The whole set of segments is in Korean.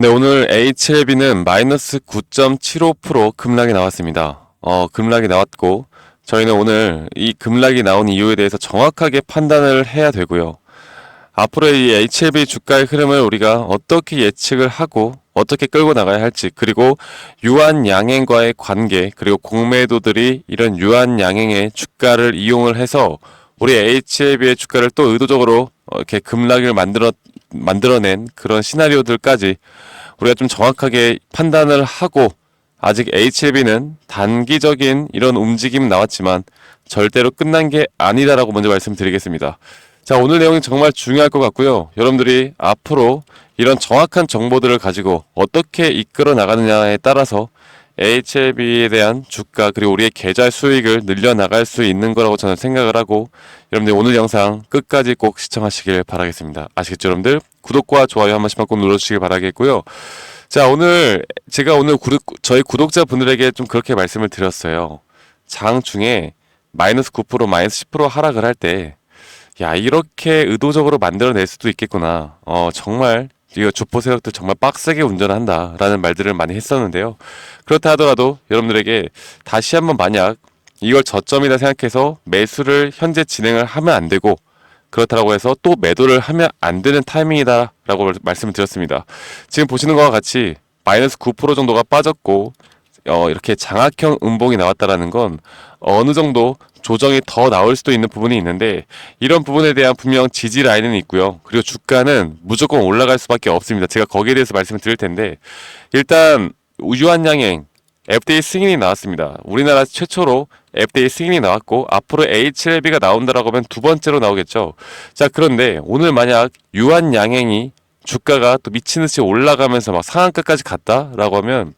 네, 오늘 HLB는 마이너스 9.75% 급락이 나왔습니다. 급락이 나왔고, 저희는 오늘 이 급락이 나온 이유에 대해서 정확하게 판단을 해야 되고요. 앞으로 이 HLB 주가의 흐름을 우리가 어떻게 예측을 하고, 어떻게 끌고 나가야 할지, 그리고 유한양행과의 관계, 그리고 공매도들이 이런 유한양행의 주가를 이용을 해서 우리 HLB의 주가를 또 의도적으로 이렇게 급락을 만들어낸 그런 시나리오들까지 우리가 좀 정확하게 판단을 하고, 아직 HLB는 단기적인 이런 움직임 나왔지만 절대로 끝난 게 아니다라고 먼저 말씀드리겠습니다. 자, 오늘 내용이 정말 중요할 것 같고요. 여러분들이 앞으로 이런 정확한 정보들을 가지고 어떻게 이끌어 나가느냐에 따라서 HLB에 대한 주가 그리고 우리의 계좌 수익을 늘려나갈 수 있는 거라고 저는 생각을 하고, 여러분들 오늘 영상 끝까지 꼭 시청하시길 바라겠습니다. 아시겠죠, 여러분들? 구독과 좋아요 한 번씩만 꼭 눌러주시길 바라겠고요. 자, 제가 오늘 저희 구독자분들에게 좀 그렇게 말씀을 드렸어요. 장 중에 마이너스 9%, 마이너스 10% 하락을 할 때, 야, 이렇게 의도적으로 만들어낼 수도 있겠구나. 정말 이거 주포 세력들 정말 빡세게 운전한다라는 말들을 많이 했었는데요. 그렇다 하더라도 여러분들에게 다시 한번 만약 이걸 저점이다 생각해서 매수를 현재 진행을 하면 안 되고, 그렇다고 해서 또 매도를 하면 안 되는 타이밍이다라고 말씀을 드렸습니다. 지금 보시는 것과 같이 마이너스 9% 정도가 빠졌고, 이렇게 장악형 음봉이 나왔다라는 건 어느 정도 조정이 더 나올 수도 있는 부분이 있는데, 이런 부분에 대한 분명 지지 라인은 있고요. 그리고 주가는 무조건 올라갈 수밖에 없습니다. 제가 거기에 대해서 말씀을 드릴 텐데, 일단 유한양행 FDA 승인이 나왔습니다. 우리나라 최초로 FDA 승인이 나왔고, 앞으로 HLB가 나온다라고 하면 두 번째로 나오겠죠. 자, 그런데 오늘 만약 유한양행이 주가가 또 미친듯이 올라가면서 막 상한가까지 갔다라고 하면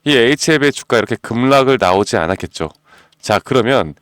이 HLB의 주가 이렇게 급락을 나오지 않았겠죠. 자, 그러면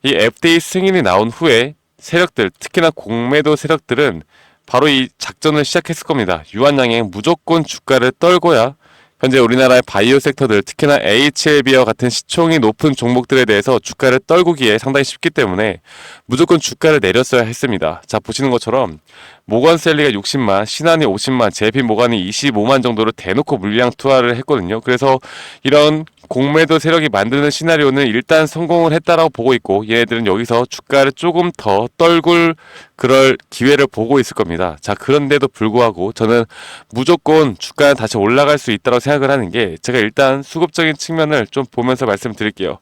이 FDA 승인이 나온 후에 세력들, 특히나 공매도 세력들은 바로 이 작전을 시작했을 겁니다. 유한양행 무조건 주가를 떨궈야 현재 우리나라의 바이오 섹터들, 특히나 HLB와 같은 시총이 높은 종목들에 대해서 주가를 떨구기에 상당히 쉽기 때문에 무조건 주가를 내렸어야 했습니다. 자, 보시는 것처럼 모건스탠리가 60만, 신한이 50만, JP 모건이 25만 정도를 대놓고 물량 투하를 했거든요. 그래서 이런 공매도 세력이 만드는 시나리오는 일단 성공을 했다라고 보고 있고, 얘네들은 여기서 주가를 조금 더 떨굴 그럴 기회를 보고 있을 겁니다. 자, 그런데도 불구하고 저는 무조건 주가는 다시 올라갈 수 있다고 생각을 하는 게, 제가 일단 수급적인 측면을 좀 보면서 말씀드릴게요.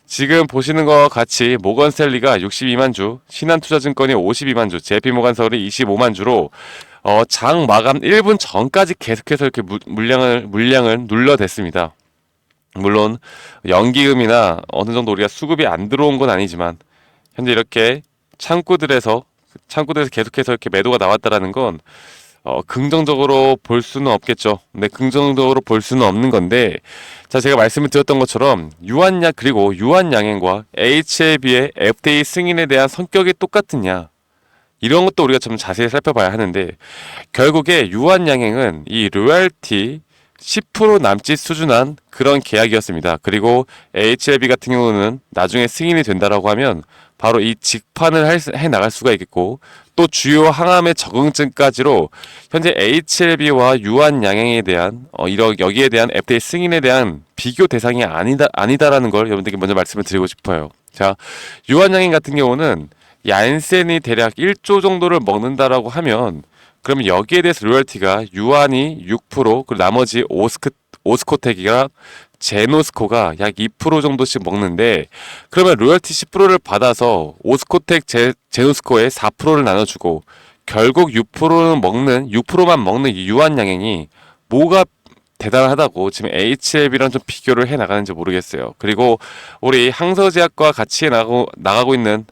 지금 보시는 것과 같이 모건스탠리가 62만 주, 신한투자증권이 52만 주, JP모간서울이 25만 주로 장 마감 1분 전까지 계속해서 이렇게 물량을 눌러댔습니다. 물론 연기금이나 어느 정도 우리가 수급이 안 들어온 건 아니지만, 현재 이렇게 창구들에서 계속해서 이렇게 매도가 나왔다라는 건 긍정적으로 볼 수는 없겠죠. 근데 긍정적으로 볼 수는 없는 건데, 자, 제가 말씀을 드렸던 것처럼 그리고 유한양행과 HLB의 FDA 승인에 대한 성격이 똑같으냐, 이런 것도 우리가 좀 자세히 살펴봐야 하는데, 결국에 유한양행은 이 로열티 10% 남짓 수준한 그런 계약이었습니다. 그리고 HLB 같은 경우는 나중에 승인이 된다라고 하면 바로 이 직판을 해 나갈 수가 있겠고, 또 주요 항암의 적응증까지로 현재 HLB와 유한양행에 대한 여기에 대한 FDA 승인에 대한 비교 대상이 아니다라는 걸 여러분들께 먼저 말씀을 드리고 싶어요. 자, 유한양행 같은 경우는 얀센이 대략 1조 정도를 먹는다라고 하면, 그러면 여기에 대해서 로열티가 유한이 6%, 그리고 나머지 오스코텍이랑 제노스코가 약 2% 정도씩 먹는데, 그러면 로열티 10%를 받아서 오스코텍, 제노스코에 4%를 나눠주고 결국 6%만 먹는 이 유한양행이 뭐가 대단하다고 지금 HLB랑 좀 비교를 해 나가는지 모르겠어요. 그리고 우리 항서제약과 같이 나가고 있는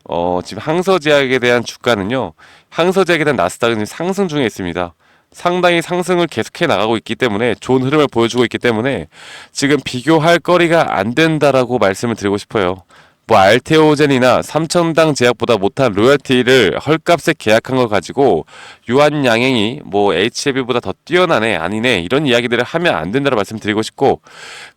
지금 항서제약에 대한 주가는요, 항서제약에 대한 나스닥은 상승 중에 있습니다. 상당히 상승을 계속해 나가고 있기 때문에, 좋은 흐름을 보여주고 있기 때문에 지금 비교할 거리가 안 된다라고 말씀을 드리고 싶어요. 뭐 알테오젠이나 삼천당 제약보다 못한 로열티를 헐값에 계약한 걸 가지고 유한양행이 뭐 HLB보다 더 뛰어나네 아니네 이런 이야기들을 하면 안 된다고 말씀드리고 싶고,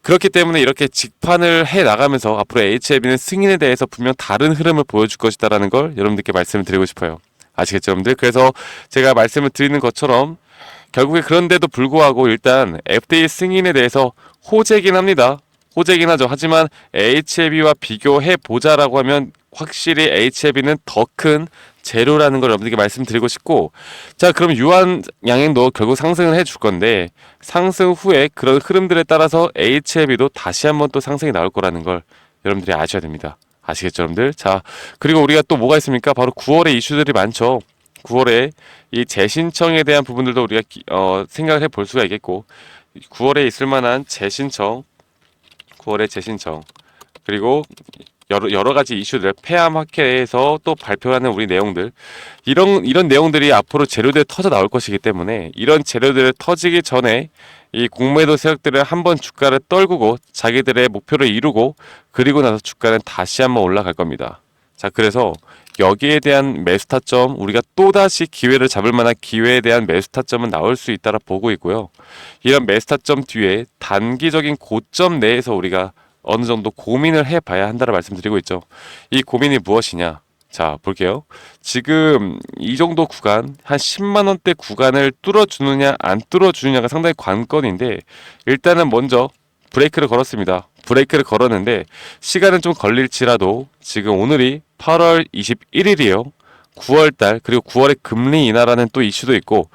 그렇기 때문에 이렇게 직판을 해 나가면서 앞으로 HLB는 승인에 대해서 분명 다른 흐름을 보여줄 것이다라는 걸 여러분들께 말씀을 드리고 싶어요. 아시겠죠, 여러분들? 그래서 제가 말씀을 드리는 것처럼 결국에 그런데도 불구하고 일단 FDA 승인에 대해서 호재긴 합니다. 호재긴 하죠. 하지만 HLB와 비교해 보자라고 하면 확실히 HLB는 더 큰 재료라는 걸 여러분들께 말씀드리고 싶고, 자, 그럼 유한 양행도 결국 상승을 해줄 건데 상승 후에 그런 흐름들에 따라서 HLB도 다시 한번 또 상승이 나올 거라는 걸 여러분들이 아셔야 됩니다. 아시겠죠, 여러분들? 자, 그리고 우리가 또 뭐가 있습니까? 바로 9월에 이슈들이 많죠. 9월에 이 재신청에 대한 부분들도 우리가 생각을 해볼 수가 있겠고, 9월에 있을 만한 재신청, 9월에 재신청, 그리고 여러 가지 이슈들, 폐암학회에서 또 발표하는 우리 내용들, 이런 내용들이 앞으로 재료들 터져 나올 것이기 때문에 이런 재료들 터지기 전에 이 공매도 세력들은 한번 주가를 떨구고 자기들의 목표를 이루고, 그리고 나서 주가는 다시 한번 올라갈 겁니다. 자, 그래서 여기에 대한 매수 타점, 우리가 또다시 기회를 잡을 만한 기회에 대한 매수 타점은 나올 수 있다라 보고 있고요. 이런 매수 타점 뒤에 단기적인 고점 내에서 우리가 어느 정도 고민을 해봐야 한다라 말씀드리고 있죠. 이 고민이 무엇이냐? 자, 볼게요. 지금 이 정도 구간, 한 10만원대 구간을 뚫어주느냐 안 뚫어주느냐가 상당히 관건인데, 일단은 먼저 브레이크를 걸었습니다. 브레이크를 걸었는데 시간은 좀 걸릴지라도 지금 오늘이 8월 21일이에요. 9월달, 그리고 9월에 금리 인하라는 또 이슈도 있고,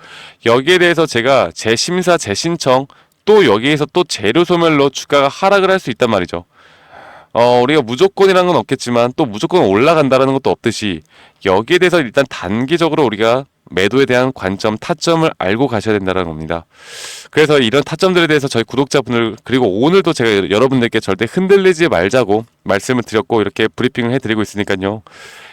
여기에 대해서 제가 재심사 재신청, 또 여기에서 또 재료 소멸로 주가가 하락을 할 수 있단 말이죠. 우리가 무조건이라는 건 없겠지만 또 무조건 올라간다라는 것도 없듯이, 여기에 대해서 일단 단기적으로 우리가 매도에 대한 관점, 타점을 알고 가셔야 된다는 겁니다. 그래서 이런 타점들에 대해서 저희 구독자분들, 그리고 오늘도 제가 여러분들께 절대 흔들리지 말자고 말씀을 드렸고 이렇게 브리핑을 해드리고 있으니까요.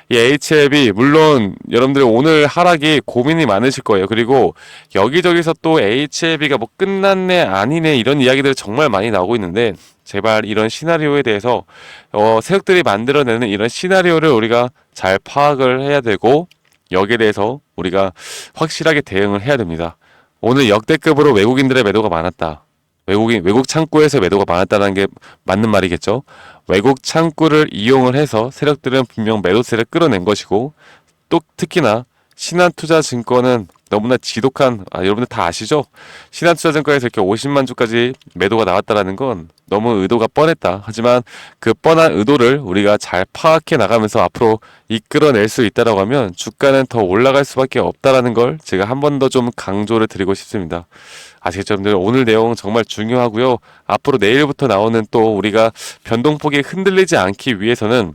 이 HLB, 물론 여러분들 오늘 하락이 고민이 많으실 거예요. 그리고 여기저기서 또 HLB가 뭐 끝났네 아니네 이런 이야기들이 정말 많이 나오고 있는데, 제발 이런 시나리오에 대해서 세력들이 만들어내는 이런 시나리오를 우리가 잘 파악을 해야 되고, 여기에 대해서 우리가 확실하게 대응을 해야 됩니다. 오늘 역대급으로 외국인들의 매도가 많았다. 외국 창구에서 매도가 많았다는 게 맞는 말이겠죠. 외국 창구를 이용을 해서 세력들은 분명 매도세를 끌어낸 것이고, 또 특히나 신한투자증권은 너무나 지독한, 여러분들 다 아시죠? 신한투자증권에서 이렇게 50만 주까지 매도가 나왔다라는 건 너무 의도가 뻔했다. 하지만 그 뻔한 의도를 우리가 잘 파악해 나가면서 앞으로 이끌어낼 수 있다라고 하면 주가는 더 올라갈 수밖에 없다라는 걸 제가 한 번 더 좀 강조를 드리고 싶습니다. 아시겠죠, 여러분들? 오늘 내용 정말 중요하고요. 앞으로 내일부터 나오는 또 우리가 변동폭이 흔들리지 않기 위해서는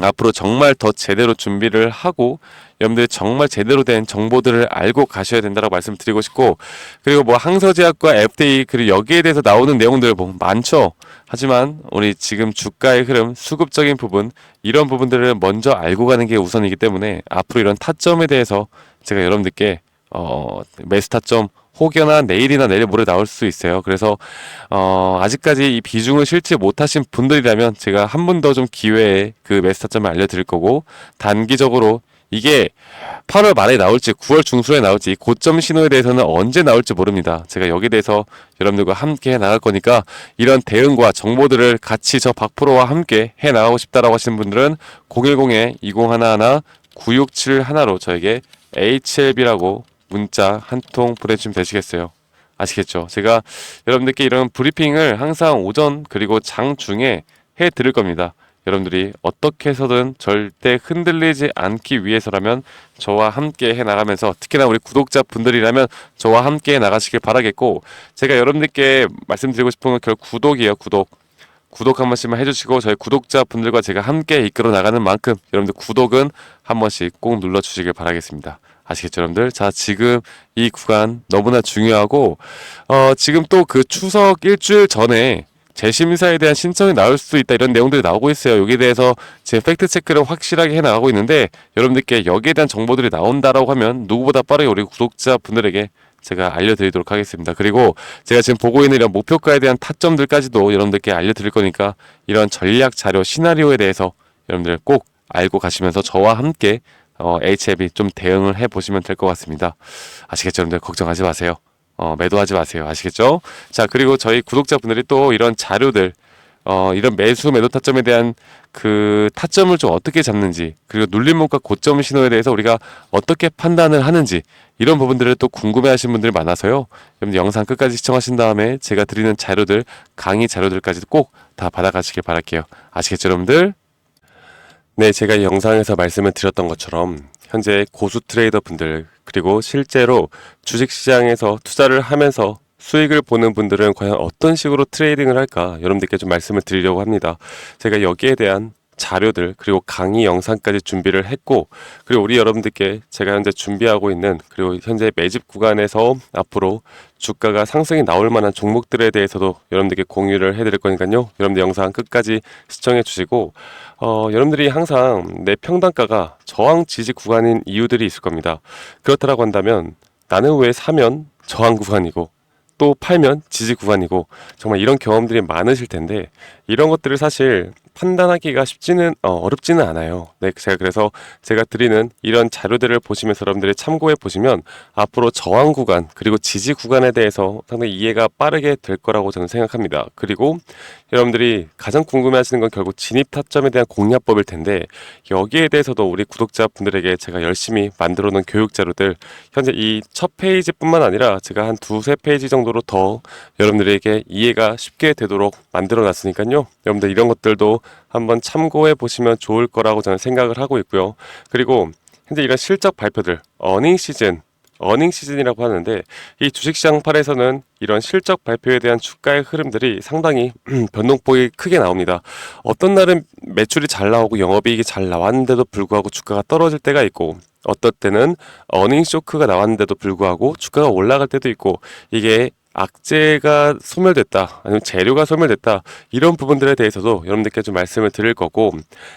앞으로 정말 더 제대로 준비를 하고 여러분들 정말 제대로 된 정보들을 알고 가셔야 된다고 말씀드리고 싶고, 그리고 뭐 항서제약과 FDA, 그리고 여기에 대해서 나오는 내용들 뭐 많죠. 하지만 우리 지금 주가의 흐름, 수급적인 부분, 이런 부분들을 먼저 알고 가는 게 우선이기 때문에 앞으로 이런 타점에 대해서 제가 여러분들께 매수 타점 혹여나 내일이나 내일 모레 나올 수 있어요. 그래서 아직까지 이 비중을 실지 못하신 분들이라면 제가 한 번 더 좀 기회에 그 매수 타점을 알려드릴 거고, 단기적으로 이게 8월 말에 나올지 9월 중순에 나올지 이 고점 신호에 대해서는 언제 나올지 모릅니다. 제가 여기에 대해서 여러분들과 함께 해 나갈 거니까 이런 대응과 정보들을 같이 저 박프로와 함께 해 나가고 싶다라고 하시는 분들은 010-2011-9671로 저에게 HLB라고 문자 한 통 보내주시면 되시겠어요. 아시겠죠? 제가 여러분들께 이런 브리핑을 항상 오전 그리고 장 중에 해 드릴 겁니다. 여러분들이 어떻게 해서든 절대 흔들리지 않기 위해서라면 저와 함께 해 나가면서, 특히나 우리 구독자분들이라면 저와 함께 해 나가시길 바라겠고, 제가 여러분들께 말씀드리고 싶은 건 결국 구독이에요. 구독 한 번씩만 해주시고, 저희 구독자분들과 제가 함께 이끌어 나가는 만큼 여러분들 구독은 한 번씩 꼭 눌러주시길 바라겠습니다. 아시겠죠, 여러분들? 자, 지금 이 구간 너무나 중요하고, 지금 또 그 추석 일주일 전에 재심사에 대한 신청이 나올 수도 있다, 이런 내용들이 나오고 있어요. 여기에 대해서 제 팩트 체크를 확실하게 해 나가고 있는데, 여러분들께 여기에 대한 정보들이 나온다라고 하면 누구보다 빠르게 우리 구독자분들에게 제가 알려드리도록 하겠습니다. 그리고 제가 지금 보고 있는 이런 목표가에 대한 타점들까지도 여러분들께 알려드릴 거니까, 이런 전략 자료 시나리오에 대해서 여러분들 꼭 알고 가시면서 저와 함께 HLB 좀 대응을 해보시면 될 것 같습니다. 아시겠죠, 여러분들? 걱정하지 마세요. 매도하지 마세요. 아시겠죠? 자, 그리고 저희 구독자분들이 또 이런 자료들, 이런 매수 매도 타점에 대한 그 타점을 좀 어떻게 잡는지, 그리고 눌림목과 고점 신호에 대해서 우리가 어떻게 판단을 하는지, 이런 부분들을 또 궁금해하시는 분들이 많아서요. 여러분들 영상 끝까지 시청하신 다음에 제가 드리는 자료들, 강의 자료들까지도 꼭 다 받아가시길 바랄게요. 아시겠죠, 여러분들? 네, 제가 이 영상에서 말씀을 드렸던 것처럼 현재 고수 트레이더 분들, 그리고 실제로 주식시장에서 투자를 하면서 수익을 보는 분들은 과연 어떤 식으로 트레이딩을 할까, 여러분들께 좀 말씀을 드리려고 합니다. 제가 여기에 대한 자료들, 그리고 강의 영상까지 준비를 했고, 그리고 우리 여러분들께 제가 현재 준비하고 있는, 그리고 현재 매집 구간에서 앞으로 주가가 상승이 나올 만한 종목들에 대해서도 여러분들께 공유를 해드릴 거니까요. 여러분들 영상 끝까지 시청해 주시고, 여러분들이 항상 내 평단가가 저항 지지 구간인 이유들이 있을 겁니다. 그렇다라고 한다면 나는 왜 사면 저항 구간이고 또 팔면 지지 구간이고, 정말 이런 경험들이 많으실 텐데, 이런 것들을 사실 판단하기가 쉽지는 어렵지는 않아요. 네, 그래서 제가 드리는 이런 자료들을 보시면서 여러분들이 참고해 보시면 앞으로 저항 구간 그리고 지지 구간에 대해서 상당히 이해가 빠르게 될 거라고 저는 생각합니다. 그리고 여러분들이 가장 궁금해하시는 건 결국 진입 타점에 대한 공략법일 텐데, 여기에 대해서도 우리 구독자분들에게 제가 열심히 만들어 놓은 교육 자료들, 현재 이 첫 페이지뿐만 아니라 제가 한 두세 페이지 정도로 더 여러분들에게 이해가 쉽게 되도록 만들어 놨으니까요. 여러분들 이런 것들도 한번 참고해 보시면 좋을 거라고 저는 생각을 하고 있고요. 그리고 현재 이런 실적 발표들, 어닝 시즌이라고 하는데, 이 주식시장 팔에서는 이런 실적 발표에 대한 주가의 흐름들이 상당히 변동폭이 크게 나옵니다. 어떤 날은 매출이 잘 나오고 영업이익이 잘 나왔는데도 불구하고 주가가 떨어질 때가 있고, 어떨 때는 어닝 쇼크가 나왔는데도 불구하고 주가가 올라갈 때도 있고, 이게 악재가 소멸됐다, 아니면 재료가 소멸됐다, 이런 부분들에 대해서도 여러분들께 좀 말씀을 드릴 거고,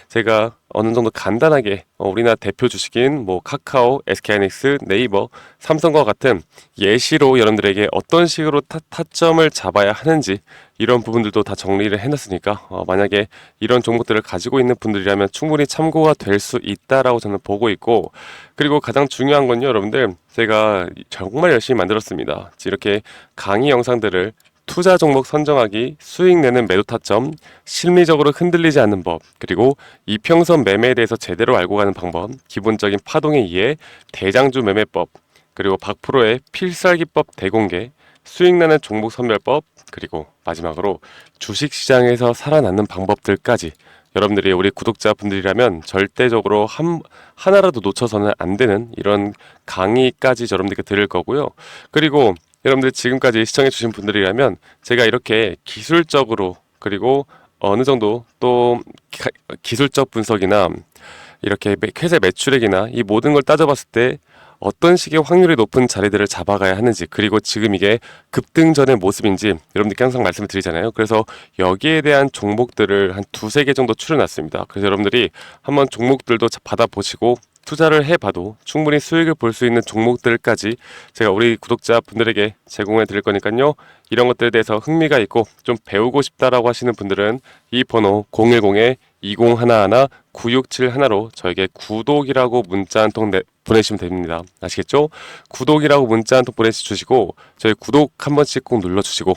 제가 어느 정도 간단하게 우리나라 대표 주식인 뭐 카카오, SK하이닉스, 네이버, 삼성과 같은 예시로 여러분들에게 어떤 식으로 타점을 잡아야 하는지, 이런 부분들도 다 정리를 해놨으니까 만약에 이런 종목들을 가지고 있는 분들이라면 충분히 참고가 될 수 있다라고 저는 보고 있고, 그리고 가장 중요한 건요, 여러분들, 제가 정말 열심히 만들었습니다. 이렇게 강의 영상들을 투자 종목 선정하기, 수익 내는 매도 타점, 심리적으로 흔들리지 않는 법, 그리고 이평선 매매에 대해서 제대로 알고 가는 방법, 기본적인 파동의 이해, 대장주 매매법, 그리고 박프로의 필살기법 대공개, 수익 나는 종목 선별법, 그리고 마지막으로 주식시장에서 살아남는 방법들까지, 여러분들이 우리 구독자분들이라면 절대적으로 하나라도 놓쳐서는 안 되는 이런 강의까지 여러분들께 드릴 거고요. 그리고 여러분들 지금까지 시청해주신 분들이라면 제가 이렇게 기술적으로, 그리고 어느 정도 또 기술적 분석이나 이렇게 회사 매출액이나 이 모든 걸 따져봤을 때 어떤 식의 확률이 높은 자리들을 잡아가야 하는지, 그리고 지금 이게 급등 전의 모습인지 여러분들께 항상 말씀을 드리잖아요. 그래서 여기에 대한 종목들을 한 두세 개 정도 추려놨습니다. 그래서 여러분들이 한번 종목들도 받아보시고 투자를 해봐도 충분히 수익을 볼 수 있는 종목들까지 제가 우리 구독자분들에게 제공해 드릴 거니까요. 이런 것들에 대해서 흥미가 있고 좀 배우고 싶다라고 하시는 분들은 이 번호 010-2011-9671로 저에게 구독이라고 문자 한 통 보내시면 됩니다. 아시겠죠? 구독이라고 문자 한 통 보내주시고 저희 구독 한 번씩 꼭 눌러주시고,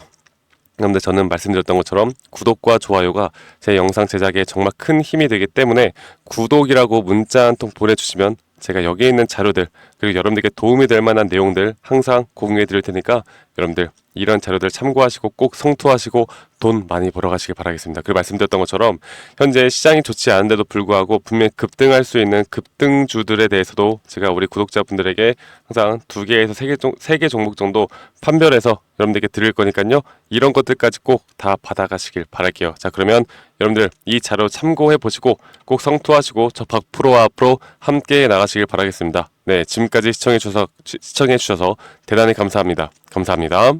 그런데 저는 말씀드렸던 것처럼 구독과 좋아요가 제 영상 제작에 정말 큰 힘이 되기 때문에 구독이라고 문자 한 통 보내주시면 제가 여기에 있는 자료들, 그리고 여러분들께 도움이 될 만한 내용들 항상 공유해 드릴 테니까 여러분들 이런 자료들 참고하시고 꼭 성투하시고 돈 많이 벌어가시길 바라겠습니다. 그리고 말씀드렸던 것처럼 현재 시장이 좋지 않은데도 불구하고 분명히 급등할 수 있는 급등주들에 대해서도 제가 우리 구독자분들에게 항상 2개에서 3개 종목 정도 판별해서 여러분들께 드릴 거니까요. 이런 것들까지 꼭 다 받아가시길 바랄게요. 자, 그러면 여러분들 이 자료 참고해 보시고 꼭 성투하시고 저 박프로와 앞으로 함께 나가시길 바라겠습니다. 네, 지금까지 시청해 주셔서 대단히 감사합니다. 감사합니다.